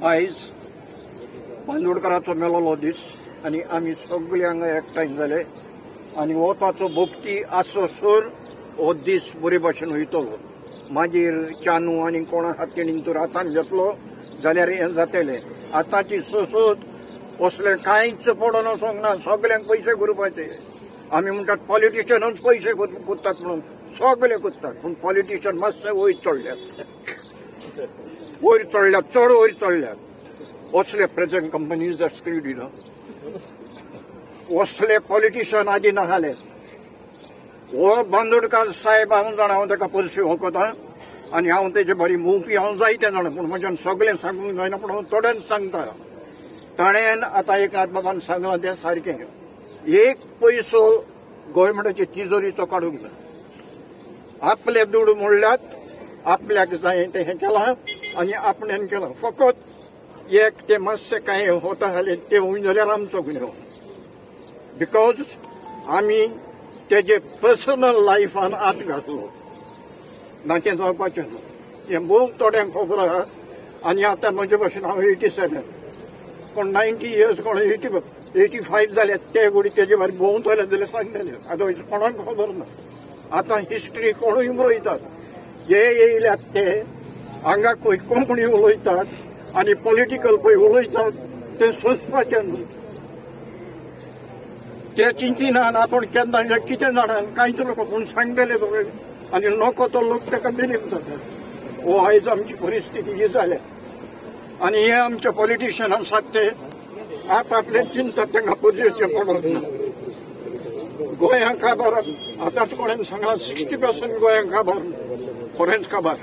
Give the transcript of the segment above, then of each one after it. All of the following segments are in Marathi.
आयज बांदोडकरांचो मेलोलो दीस आनी आमी सगळीं हांगा एकठांय जाले आनी हो ताचो भोगती आसोसोर हो दीस बरे भाशेन वयतलो. मागीर चानू आनी कोणा हातीन तर हातान घेतलो जाल्यार हें जातलें. आतांची सोसोत असलें कांयच पडोन वचोंक ना. सगळ्यांक पयशे करपाचे. आमी म्हणटात पॉलिटिशियनूच पयशे कोत्तात म्हणून सगळे कोत्तात, पूण पॉलिटिशियन मातशे वयर चडल्यात, चड वयर चडल्यात. असले प्रेझेंट कंपनीज स्क्रीड यू नो, असले पॉलिटिशियन आदी नाहाले. हो बांदोडकार साहेब हांव जाणा, हांव ताका परशी वखता आनी हांव तेजे बरी मोवपी हांव जायते जाणा, पूण म्हज्यान सगळें सांगूंक जायना. पूण हांव थोड्यान सांगता. ताणेन आतां एक बाबान सांगलां तें सारकें. एक पयसो गोव्हर्मेंटाचे तिजोरीचो काडूंक ना. आपले दूड मोडल्यात, आपल्याक जाय तें हें केलां आनी आपणेन केलां. फकत एक ते मातशें कांय होता जाल्यार तें होय जाल्यार आमचो गुन्यांव. बिकॉज आमी तेजे पर्सनल लायफान हात घातलो ना, तें जावपाचें ना. हें भोव थोड्यांक खबर आहा. आनी आतां म्हजे भाशेन हांव 87, कोण 90 इयर्स, कोण 85 जाल्यात, ते घडी तेजे भायर भोंवतले जाल्यार सांगतले. अदरवायज कोणाक खबर ना. आतां हिस्ट्री कोणूय बरयतात. जे येयल्यात ते हांगा खंय कोंकणी उलयतात आनी पॉलिटिकल पळय उलयतात तें सोंसपाचें न्हू. ते चिंतिनात आपण केन्ना कितें जाणा. कांयच लोक पूण सांगतले सगळे आनी नको तो लोक ताका बिलीव जाता. हो आयज आमची परिस्थिती ही जाल्या. आनी हे आमचे पॉलिटिशियन आसात ते आपआपले चिंततात, तांकां पयशे पडत ना. गोंयांक काबार आतांच कोणेन सांगला 60% गोंयांक काबार फॉरेस्ट काबार.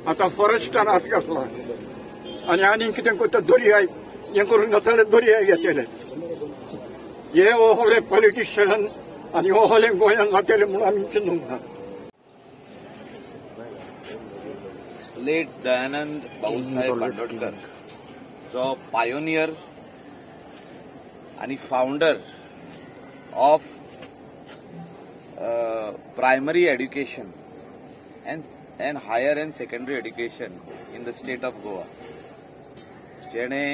आतां फॉरेस्टान हात घातला आनी कितें करता, दर्याय हें करून जाताले, दर्याय घेतले. हे ओहले पॉलिटिशियन आनी ओहले गोंयांत जातले म्हणून आमी चिंतूंक ना. लेट दयानंद भाऊसाहेब बांदोडकर जो पायोनियर आणि founder of primary education and higher and secondary education in the state of Goa, जेणे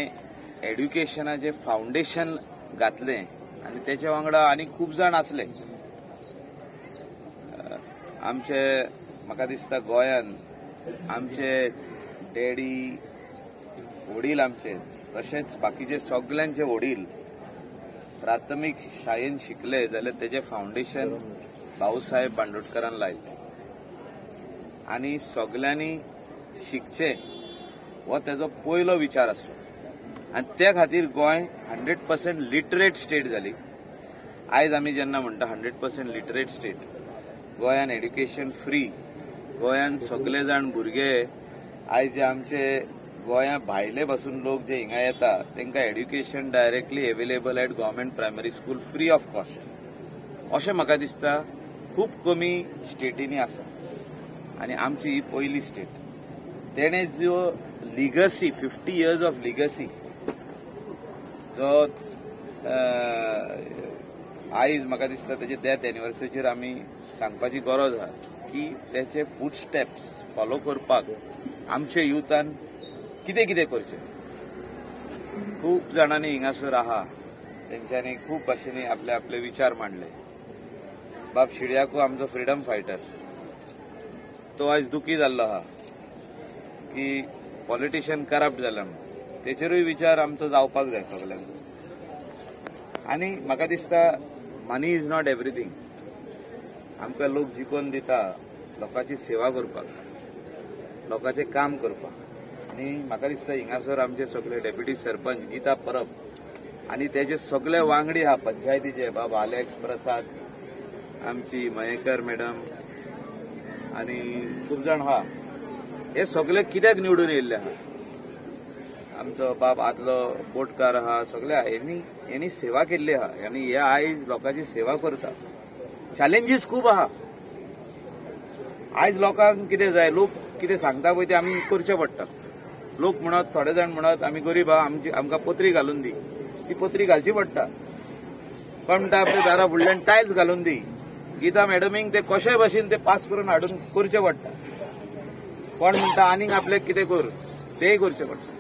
एड्युकेशनाचे फाउंडेशन घातले आणि त्याच्या वांगडा आनी खूब जाण असले. आमचे म्हाका दिसता गोंयांत आमचे डॅडी वडील आमचे तशेंच बाकीचे सगळ्यांचे वडील प्राथमीक शाळेन शिकले जाल्यार तेजे फाउंडेशन भाऊसाहेब बांदोडकरान लायले. आनी सगळ्यांनी शिकचे हो तेजो पयलो विचार आसलो. आनी त्या खातीर गोंय 100% लिटरेट स्टेट जाली. आयज आमी जेन्ना म्हणटा 100% लिटरेट स्टेट, गोंयान एड्युकेशन फ्री, गोंयान सगळे जाण भुरगे आयज जे आमचे गोंया भायले पासून लोक जे हिंगा येता तांकां education directly available at government primary school free of cost. अशें म्हाका दिसता खूब कमी स्टेटींनी आसा आनी आमची ही पयली स्टेट. तेणे जो लिगसी 50 इयर्स ऑफ लिगसी जो आयज म्हाका दिसता तेजे डेथ एनिवर्सरीचेर आमी सांगपाची गरज आहा की तेचे फूट स्टेप्स फॉलो करपाक आमच्या युथान कितें कितें करचें. खूब जाणांनी हिंगासर आहा, तेंच्यांनी खूब भाशेनी आपले आपले विचार मांडले. बाब शिड्याकू आमचो फ्रीडम फायटर, तो आयज दुखी जाल्लो आहा की पॉलिटिशियन करप्ट जाला म्हणून. तेचेरूय विचार आमचो जावपाक जाय सगळ्यांक. आनी म्हाका दिसता मनी इज नॉट एवरीथींग. आमकां लोक जिखोवन दिता लोकांची सेवा करपाक, लोकांचें काम करपाक. आनी म्हाका दिसता हिंगासर आमचे सगळे डेप्युटी सरपंच गीता परब आनी तेजे सगळे वांगडी आहा पंचायतीचे, बाब अलेक्स प्रसाद, आमची मयेकर मॅडम आनी खूब जाण आहा. हे सगळे कित्याक निवडून येयल्ले आहा. आमचो बाब आदलो बोटकार आहा, सगळे हेणी सेवा केल्ली आहा आनी हे आयज लोकांची सेवा करता. चॅलेंजीस खूब आहा. आयज लोकांक कितें जाय, लोक कितें सांगता पळय तें आमी करचें पडटा. लोक म्हणत, थोडे जाण म्हणत आमी गरीब आहा, आमकां पत्री घालून दी. ती पत्री घालची पडटा. कोण म्हणटा आपल्या दारा फुडल्यान टायल्स घालून दी. गीता मॅडमीक ते कशे भाशेन ते पास करून हाडून करचें पडटा. कोण म्हणटा आनीक आपल्याक कितें कर, तेय करचें पडटा.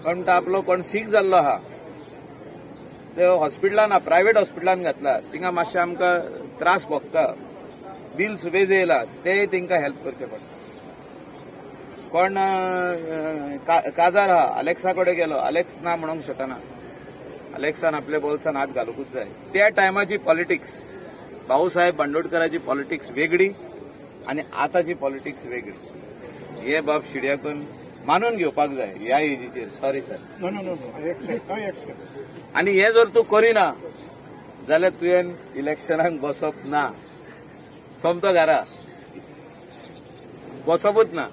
कोण तो आपलो कोण सीक जाल्लो आहा ते हॉस्पिटलान प्रायव्हेट हॉस्पिटलान घातला तिंगा मातशें आमकां त्रास भोगता बिल्स वेज येयला ते तिंका हेल्प करचे पडटा कोण काजार आहा अलेक्सा कडेन गेलो अलेक्स ना म्हणूंक शकना अलेक्सान आपल्या बोल्सान हात घालूंकूच जाय त्या टायमाची पॉलिटिक्स भाऊसाहेब बांदोडकराची पॉलिटिक्स वेगळी आणि आताची पॉलिटिक्स वेगळी हे बाब शिड्याकून मानून घेवपाक जाय ह्या एजीचेर सॉरी सर आणि हे जर तूं करिना जाल्यार तुवें इलेक्शनाक बसप ना सोमतो घरा बसपूच ना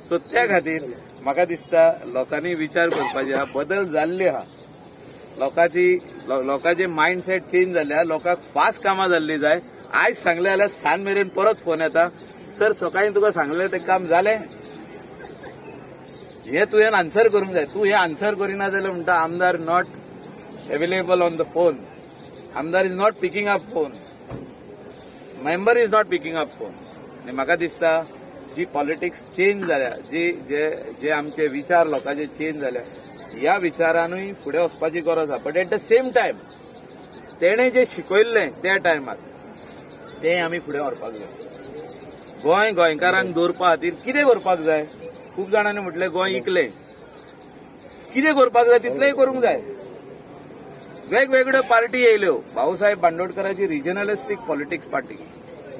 सो त्या खातीर म्हाका दिसता लोकांनी विचार करपाचे हा बदल जाल्ले आहा लोकांचे मायंडसेट चेंज जाल्ले लोकांक फास्ट कामां जाल्ली जाय आयज सांगले जाल्यार सांज मेरेन परत फोन येता सर सकाळी तुका सांगले ते काम जालें हे तुवें आन्सर करूंक जाय तूं हे आन्सर करिना जाल्यार म्हणटा आमदार not available on the phone आमदार is not picking up phone member is not picking up phone आनी म्हाका दिसता जी पॉलिटिक्स चेंज जाल्या जे आमचे विचार लोकांचे चेंज जाल्या ह्या विचारानूय फुडें वचपाची गरज आहा but at the same time तेणें जे शिकयल्लें त्या टायमार तें आमी फुडें व्हरपाक जाय गोंयकारांक दवरपा खातीर कितें करपाक जाय खूब जाणांनी म्हटलें गोंय इकलें कितें करपाक जाय तितलेंय करूंक जाय वेगवेगळ्यो पार्टी येयल्यो भाऊसाहेब बांदोडकराची regionalistic politics party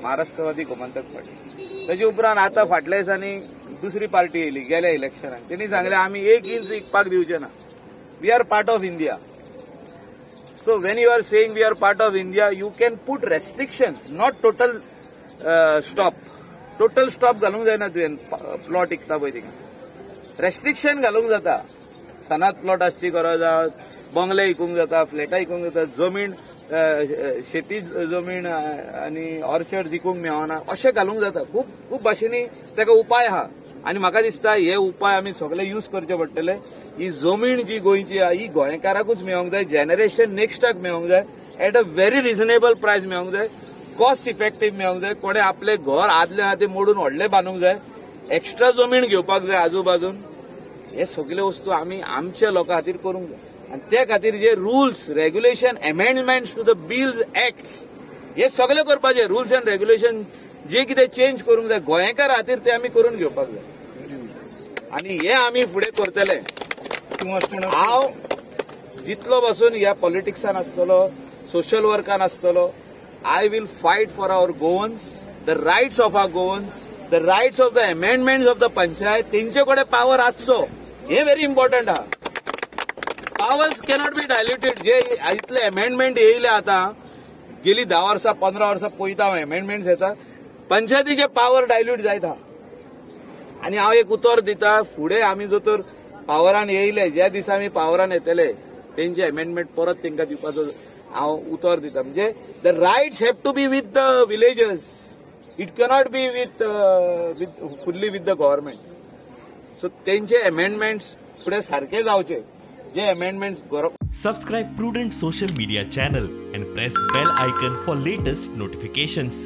Maharashtrawadi Gomantak party ताचे उपरांत आतां फाटल्या दिसांनी दुसरी पार्टी येयली गेल्या इलेक्शनाक तेणी सांगलें आमी एक इंच इकपाक दिवचे ना we are part of India so when you are saying we are part of India you can put restriction not total stop total stop घालूंक जायना तुवें प्लॉट इकता पळय थिंगा रेस्ट्रिक्शन घालूंक जाता सनात प्लॉट आसची गरज आहा बंगले इकूंक जाता फ्लॅटां इकूंक जाता जमीन शेती जमीन आनी ऑर्चर्ड इकूंक मेळना अशें घालूंक जाता खूब भाशेनी ताका उपाय आहा आनी म्हाका दिसता हे उपाय आमी सगळे यूज करचे पडटले ही जमीन जी गोंयची आहा ही गोंयकाराकूच मेळोंक जाय जनरेशन नेक्स्टाक मेळोंक जाय एट अ व्हेरी रिजनेबल प्रायस मेळोंक जाय कॉस्ट इफेक्टीव मेळोंक जाय कोणे आपले घर आदले आहा ते मोडून व्हडले बांदूंक जाय एक्स्ट्रा जमीन घेवपाक जाय आजूबाजून हे सगळे वस्तू आमी आमच्या लोकां खातीर करूंक जाय आनी त्या खातीर जे rules regulation amendments to the bills act हे सगळे करपाचे रुल्स एंड रेग्युलेशन जे कितें चेंज करूंक जाय गोंयकार खातीर ते आमी करून घेवपाक जाय आनी हे आमी फुडें करतले हांव जितलो पासून ह्या पॉलिटिक्सान आसतलो सोशल वर्कान आसतलो I will fight for our Goans the rights of our Goans the rights of the amendments of the panchayat तेंचे कडेन पावर आसचो हे व्हेरी इम्पॉर्टंट आहा पावर्स कॅनॉट बी डायल्युटेड जे इतले अमेंडमेंट येयले आतां गेली 10 वर्सां 15 वर्सां पळयता हांव अमेंडमेंट्स येता पंचायतीचे पावर डायल्यूट जायत आहा आनी हांव एक उतर दिता फुडें आमी जर तर पावरान येयले ज्या दिसा आमी पावरान येतले तेंचे अमेंडमेंट परत तेंकां दिवपाचो हांव उतर दिता म्हणजे the rights have to be with the villagers it cannot be with fully with the government so तेंचे अमेंडमेंट्स फुडें सारके जावचे जे amendments Subscribe Prudent social media channel and press bell icon for latest notifications.